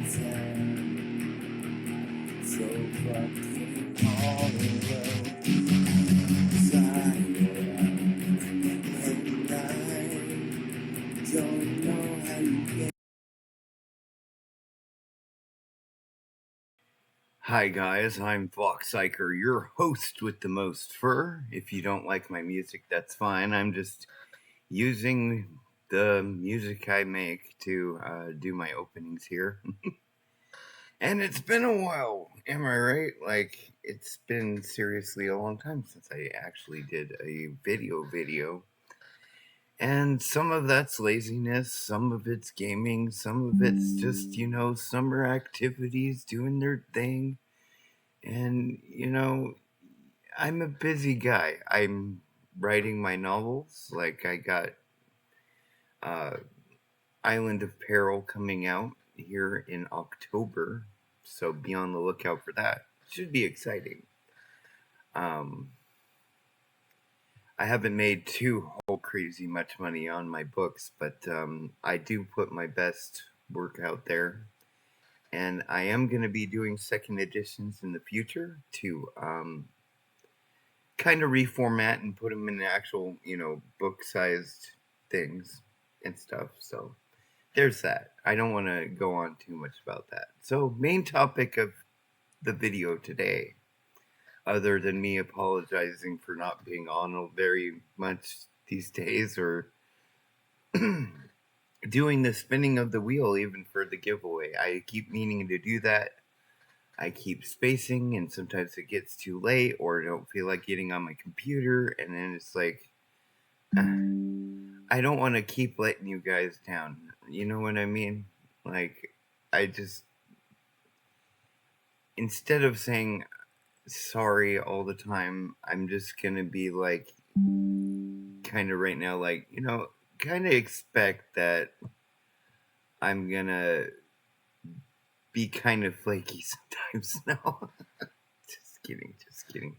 Hi guys, I'm Foxx Topix, your host with the most fur. If you don't like my music, that's fine. I'm just using the music I make to do my openings here. And it's been a while, am I right? Like, it's been seriously a long time since I actually did a video. And some of that's laziness, some of it's gaming, some of it's just, summer activities doing their thing. And, I'm a busy guy. I'm writing my novels. Like, I got uh, Island of Peril coming out here in October. So be on the lookout for that. Should be exciting. Um, I haven't made too whole crazy much money on my books, but I do put my best work out there. And I am going to be doing second editions in the future to kind of reformat and put them in actual, book-sized things and stuff. So there's that. I don't want to go on too much about that. So main topic of the video today, other than me apologizing for not being on very much these days or doing the spinning of the wheel even for the giveaway. I keep meaning to do that. I keep spacing, and sometimes it gets too late, or I don't feel like getting on my computer, and then it's like, I don't want to keep letting you guys down. You know what I mean? Like, I just, instead of saying sorry all the time, I'm just gonna be like, kind of right now, like, kind of expect that I'm gonna be kind of flaky sometimes now. Just kidding.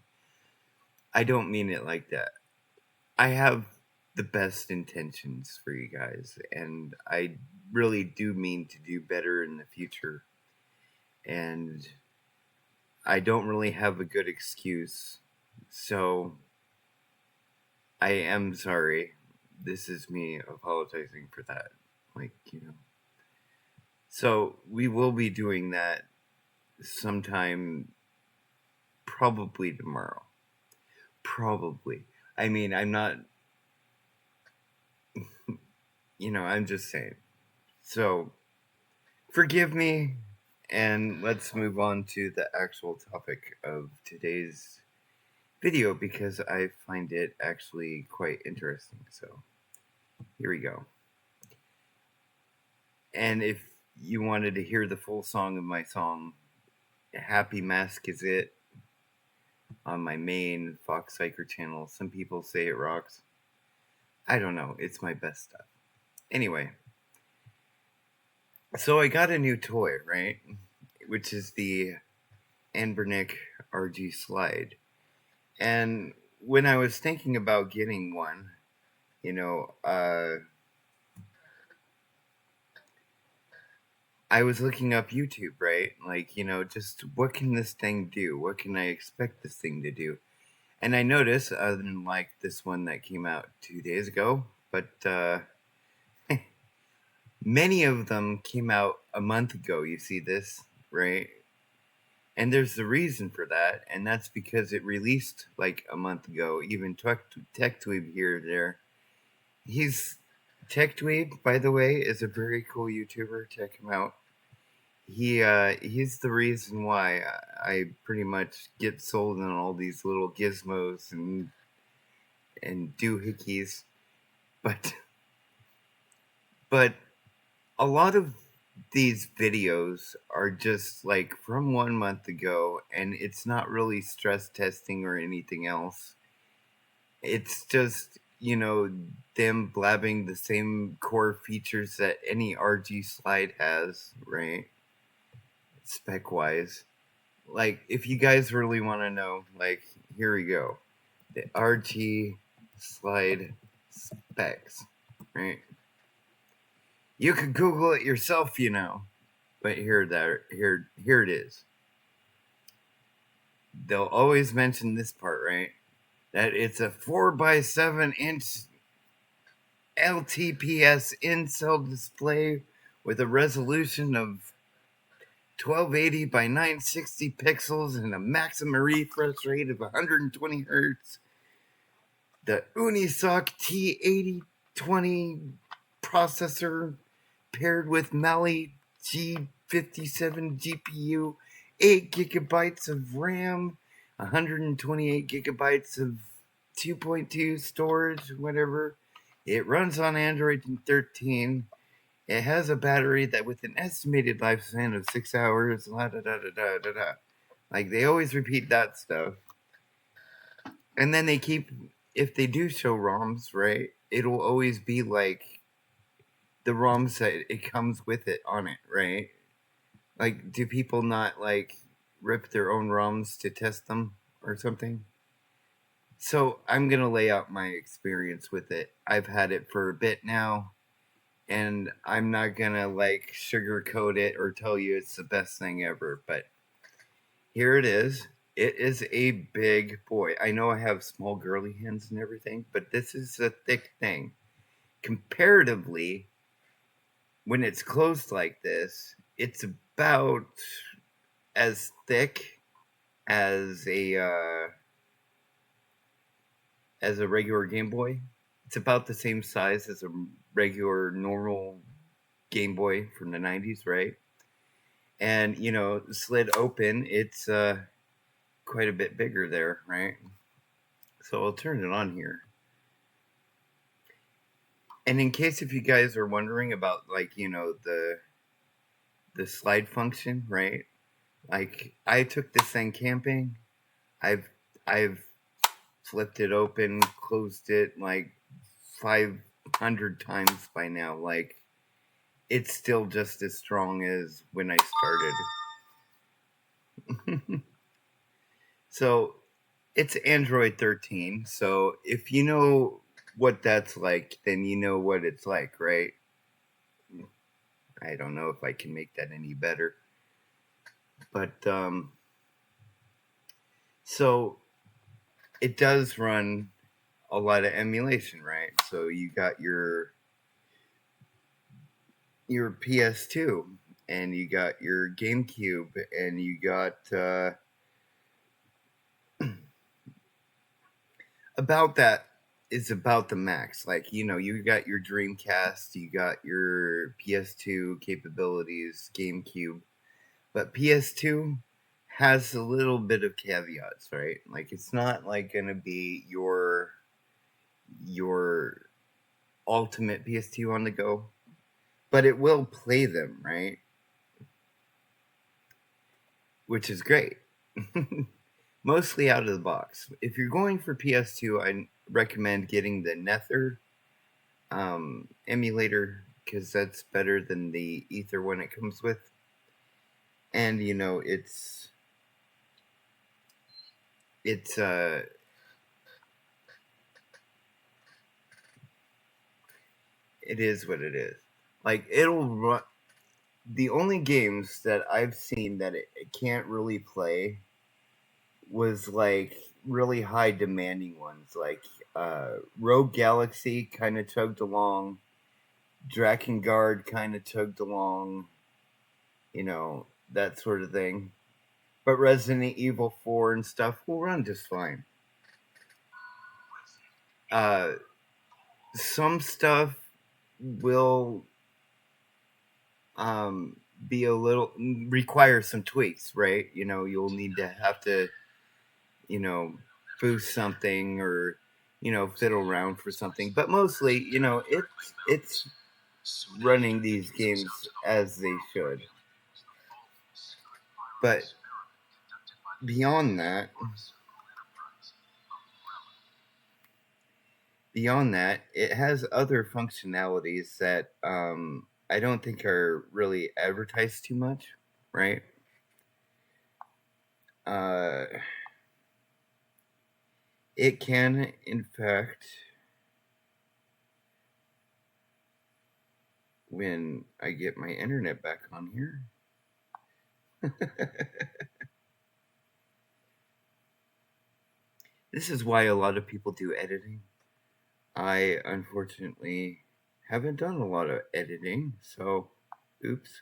I don't mean it like that. I have the best intentions for you guys, and I really do mean to do better in the future. And I don't really have a good excuse, so I am sorry. This is me apologizing for that. So we will be doing that sometime, probably tomorrow. Probably. I mean, I'm not, I'm just saying. So forgive me, and let's move on to the actual topic of today's video because I find it actually quite interesting. So here we go. And if you wanted to hear the full song of my song, Happy Mask Is It, on my main Foxx Topix channel, some people say it rocks. I don't know. It's my best stuff. Anyway, so I got a new toy, right? Which is the Anbernic RG slide. And when I was thinking about getting one, I was looking up YouTube, right? Like, just what can this thing do? What can I expect this thing to do? And I noticed, other than like this one that came out 2 days ago, but many of them came out a month ago. You see this, right? And there's a reason for that, and that's because it released like a month ago. Even TechTweeb here, there. TechTweeb, by the way, is a very cool YouTuber. Check him out. He's the reason why I pretty much get sold on all these little gizmos and doohickeys, but a lot of these videos are just like from 1 month ago, and it's not really stress testing or anything else. It's just, them blabbing the same core features that any RG slide has, right? Spec wise. Like, if you guys really want to know, like, here we go. The RG slide specs, right? You could Google it yourself, But here it is. They'll always mention this part, right? That it's a 4x7-inch LTPS in-cell display with a resolution of 1280 by 960 pixels and a maximum refresh rate of 120 hertz. The Unisoc T8020 processor paired with Mali G57 GPU, 8 gigabytes of RAM, 128 gigabytes of 2.2 storage, whatever. It runs on Android 13. It has a battery that with an estimated lifespan of 6 hours, la da da da da da da. Like, they always repeat that stuff. And then they keep, if they do show ROMs, right, it'll always be like the ROMs that it comes with it on it, right? Like, do people not, like, rip their own ROMs to test them or something? So I'm going to lay out my experience with it. I've had it for a bit now, and I'm not going to, like, sugarcoat it or tell you it's the best thing ever, but here it is. It is a big boy. I know I have small girly hands and everything, but this is a thick thing. Comparatively, when it's closed like this, it's about as thick as a regular Game Boy. It's about the same size as a regular normal Game Boy from the 90s, right? And, you know, slid open, it's quite a bit bigger there, right? So I'll turn it on here. And in case if you guys are wondering about, like, you know, the slide function, right? Like, I took this thing camping. I've flipped it open, closed it like 500 times by now. Like, it's still just as strong as when I started. So it's Android 13. So if you know what that's like, then you know what it's like, right? I don't know if I can make that any better. But so it does run a lot of emulation, right? So you got your PS2 and you got your GameCube and you got about that is about the max. Like, you know, you got your Dreamcast, you got your PS2 capabilities, GameCube, but PS2 has a little bit of caveats, right? Like, it's not like gonna be your ultimate PS2 on the go, but it will play them, right? Which is great. Mostly out of the box. If you're going for PS2, I recommend getting the Nether emulator because that's better than the Ether one it comes with. And you know, it is what it is. Like, it'll run. The only games that I've seen that it can't really play was like really high demanding ones, like Rogue Galaxy kind of chugged along, Drakengard kind of chugged along, you know, that sort of thing. But Resident Evil 4 and stuff will run just fine. Some stuff will be a little require some tweaks, right? You know, you'll need to have to, you know, boost something or, you know, fiddle around for something. But mostly, you know, it's running these games as they should. But beyond that, it has other functionalities that I don't think are really advertised too much, right? It can, in fact, when I get my internet back on here, This is why a lot of people do editing. I unfortunately haven't done a lot of editing, so oops.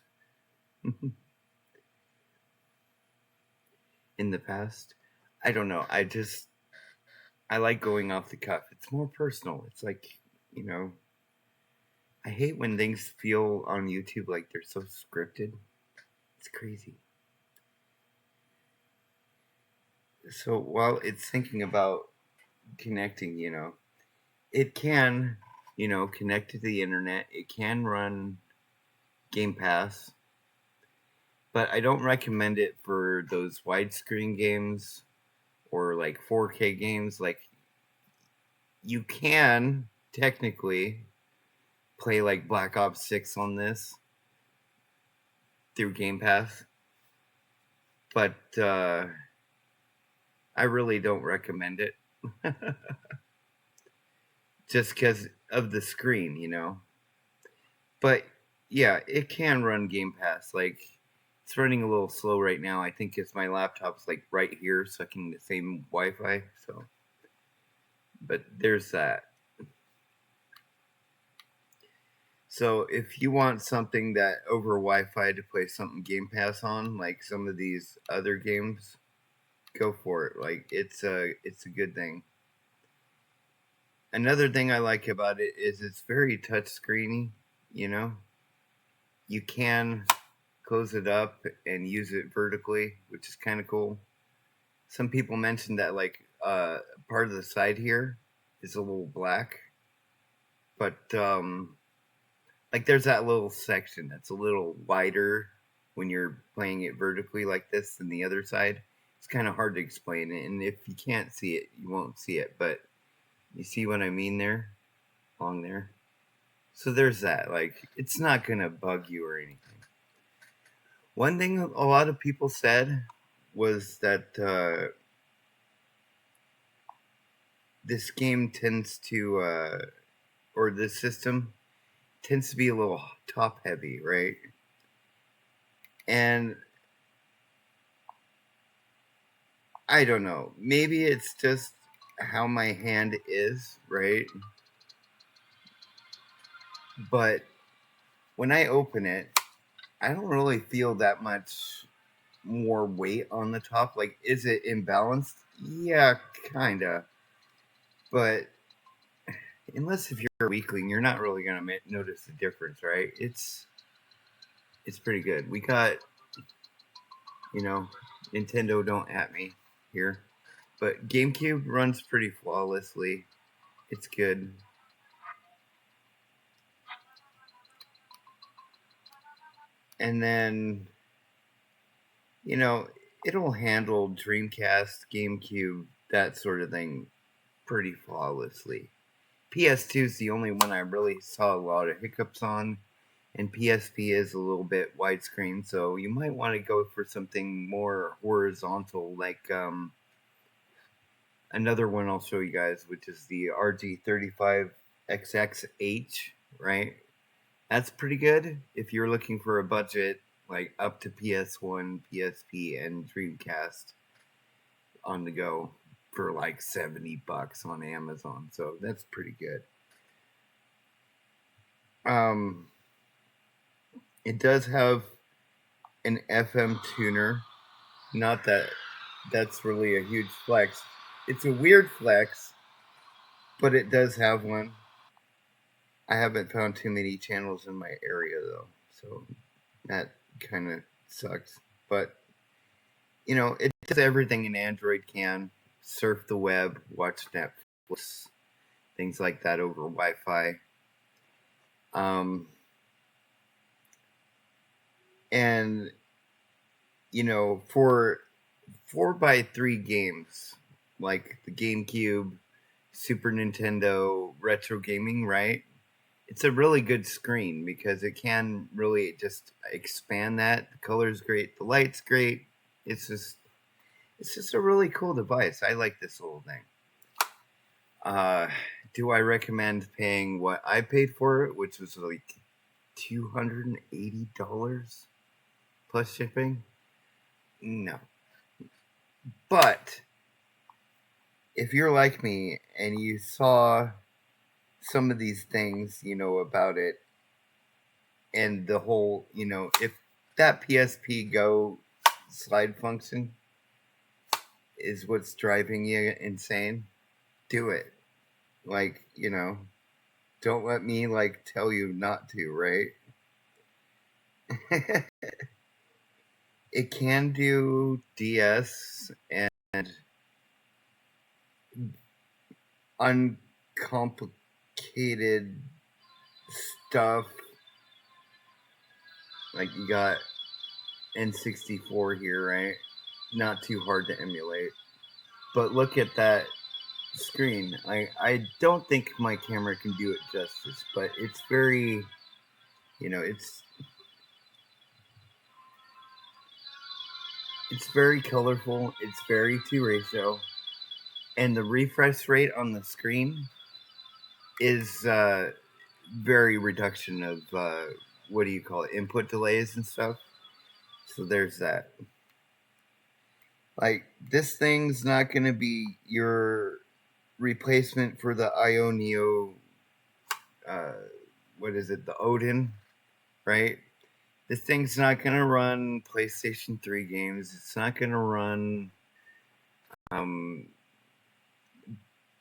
In the past, I don't know. I like going off the cuff. It's more personal. It's like, you know, I hate when things feel on YouTube like they're so scripted. It's crazy. So while it's thinking about connecting, it can, connect to the internet. It can run Game Pass, but I don't recommend it for those widescreen games or like 4K games. Like, you can technically play like Black Ops 6 on this through Game Pass, but I really don't recommend it. Just because of the screen. But yeah, it can run Game Pass. Like, it's running a little slow right now. I think it's my laptop's like right here sucking the same Wi-Fi. So, but there's that. So if you want something that over Wi-Fi to play something Game Pass on, like some of these other games, go for it. Like, it's a good thing. Another thing I like about it is it's very touchscreeny. You can close it up and use it vertically, which is kind of cool. Some people mentioned that like part of the side here is a little black, but like there's that little section that's a little wider when you're playing it vertically like this than the other side. It's kind of hard to explain it, and if you can't see it, you won't see it, but you see what I mean there? Along there. So there's that. Like, it's not going to bug you or anything. One thing a lot of people said was that this game tends to, or this system tends to be a little top heavy, right? And I don't know. Maybe it's just how my hand is, right? But when I open it, I don't really feel that much more weight on the top. Like, is it imbalanced? Yeah, kinda. But unless if you're a weakling, you're not really gonna notice the difference, right? It's pretty good. We got, Nintendo don't at me here, but GameCube runs pretty flawlessly. It's good. And then, it'll handle Dreamcast, GameCube, that sort of thing pretty flawlessly. PS2 is the only one I really saw a lot of hiccups on, and PSP is a little bit widescreen, so you might want to go for something more horizontal, like another one I'll show you guys, which is the RG35XXH, right? That's pretty good if you're looking for a budget like up to PS1, PSP, and Dreamcast on the go for like $70 on Amazon. So that's pretty good. It does have an FM tuner. Not that that's really a huge flex. It's a weird flex, but it does have one. I haven't found too many channels in my area though, so that kind of sucks. But it does everything an Android can: surf the web, watch Netflix, things like that over Wi-Fi. And for 4x3 games like the GameCube, Super Nintendo, retro gaming, right? It's a really good screen because it can really just expand that. The color's great, the light's great. It's just a really cool device. I like this little thing. Do I recommend paying what I paid for it, which was like $280 plus shipping? No. But if you're like me and you saw some of these things, about it, and the whole, if that PSP Go slide function is what's driving you insane, do it. Like, don't let me like tell you not to, right? It can do DS and uncomplicated stuff. Like you got N64 here, right? Not too hard to emulate. But look at that screen. I don't think my camera can do it justice, but it's very, it's very colorful. It's very 2 ratio, and the refresh rate on the screen is very reduction of what do you call it, input delays and stuff. So there's that. Like this thing's not going to be your replacement for the Ionio. What is it? The Odin, right? This thing's not going to run PlayStation 3 games. It's not going to run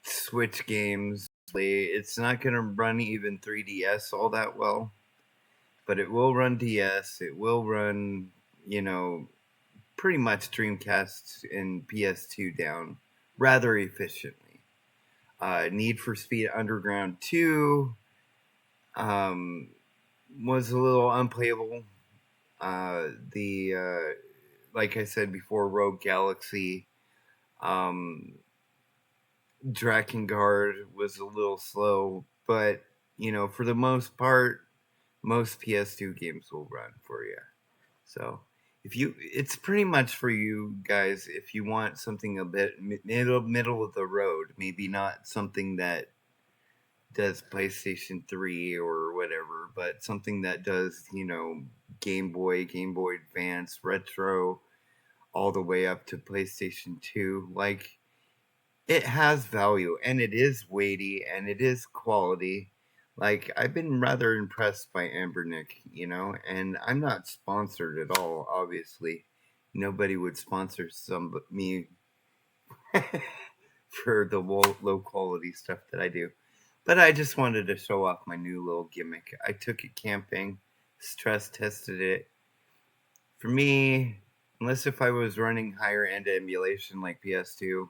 Switch games. It's not going to run even 3DS all that well. But it will run DS. It will run, pretty much Dreamcast and PS2 down rather efficiently. Need for Speed Underground 2 was a little unplayable. Like I said before, Rogue Galaxy, Drakengard was a little slow, but for the most part, most PS2 games will run for you. So it's pretty much for you guys if you want something a bit middle of the road, maybe not something that does PlayStation 3 or whatever, but something that does, Game Boy Advance, retro, all the way up to PlayStation 2. Like, it has value, and it is weighty, and it is quality. Like, I've been rather impressed by Anbernic, and I'm not sponsored at all, obviously. Nobody would sponsor me for the low quality stuff that I do. But I just wanted to show off my new little gimmick. I took it camping, stress tested it. For me, unless if I was running higher end emulation like PS2,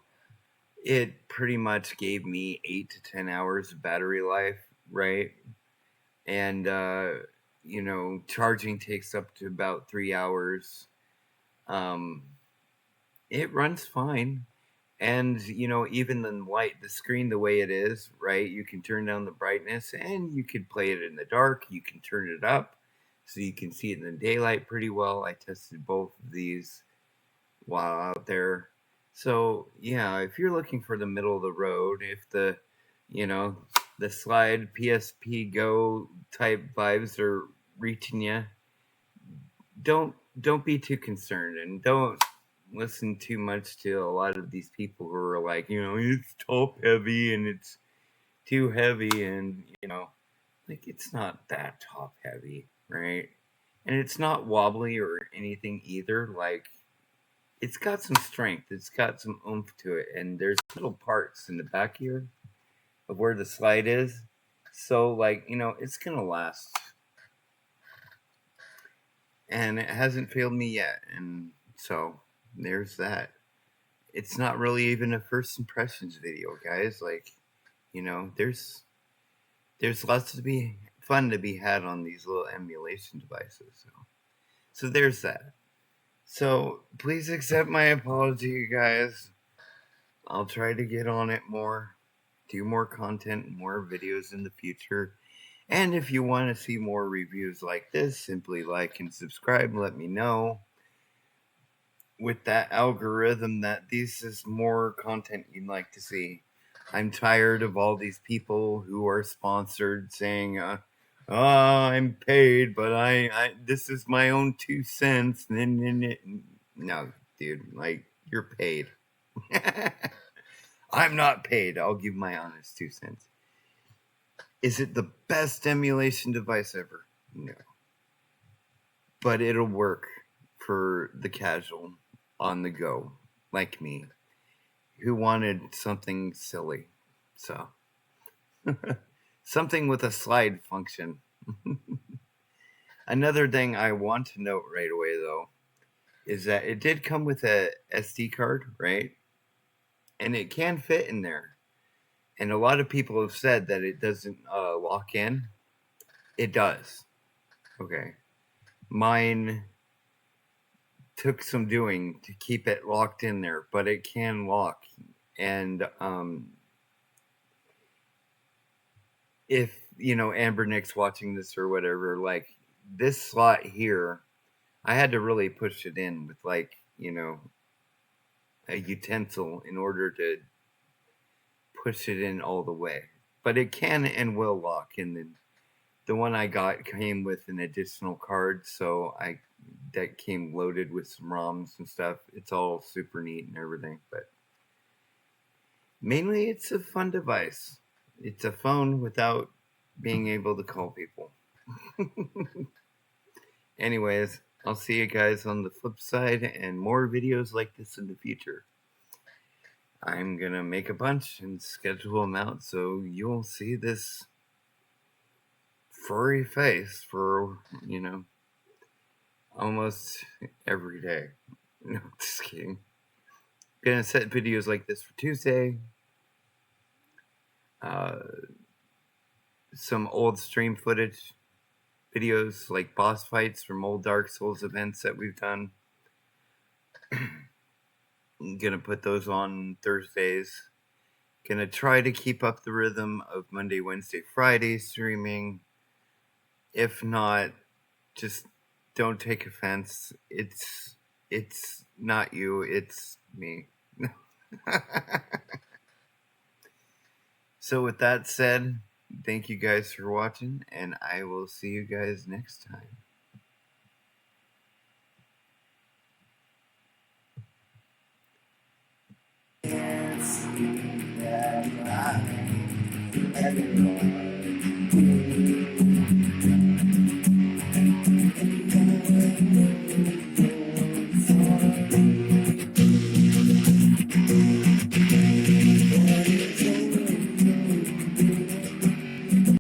it pretty much gave me 8 to 10 hours of battery life, right? And, charging takes up to about 3 hours. It runs fine. And, even the light, the screen the way it is, right? You can turn down the brightness and you can play it in the dark. You can turn it up so you can see it in the daylight pretty well. I tested both of these while out there. So, yeah, if you're looking for the middle of the road, if the slide PSP Go type vibes are reaching you, don't be too concerned, and don't listen too much to a lot of these people who are like, it's top heavy and it's too heavy, and like, it's not that top heavy, right? And it's not wobbly or anything either. Like, it's got some strength, it's got some oomph to it, and there's little parts in the back here of where the slide is. So, like, it's gonna last. And it hasn't failed me yet. And so there's that. It's not really even a first impressions video, guys. Like, there's lots to be fun to be had on these little emulation devices. So there's that. So please accept my apology, you guys. I'll try to get on it more, do more content, more videos in the future. And if you want to see more reviews like this, simply like and subscribe. Let me know with that algorithm that this is more content you'd like to see. I'm tired of all these people who are sponsored saying, I'm paid, but I this is my own 2 cents. No, dude. Like, you're paid. I'm not paid. I'll give my honest 2 cents. Is it the best emulation device ever? No. But it'll work for the casual on the go, like me, who wanted something silly. So, something with a slide function. Another thing I want to note right away, though, is that it did come with a SD card, right? And it can fit in there. And a lot of people have said that it doesn't lock in. It does. Okay. Mine took some doing to keep it locked in there, but it can lock. And if, Anbernic's watching this or whatever, like, this slot here, I had to really push it in with, like, a utensil in order to push it in all the way. But it can and will lock. And the one I got came with an additional card, so that came loaded with some ROMs and stuff. It's all super neat and everything, but mainly it's a fun device. It's a phone without being able to call people. Anyways, I'll see you guys on the flip side and more videos like this in the future. I'm gonna make a bunch and schedule them out so you'll see this furry face for, almost every day. No, just kidding. Gonna set videos like this for Tuesday. Some old stream footage videos like boss fights from old Dark Souls events that we've done. I'm gonna put those on Thursdays. Gonna try to keep up the rhythm of Monday, Wednesday, Friday streaming. If not, just don't take offense. It's not you, it's me. So with that said, thank you guys for watching, and I will see you guys next time.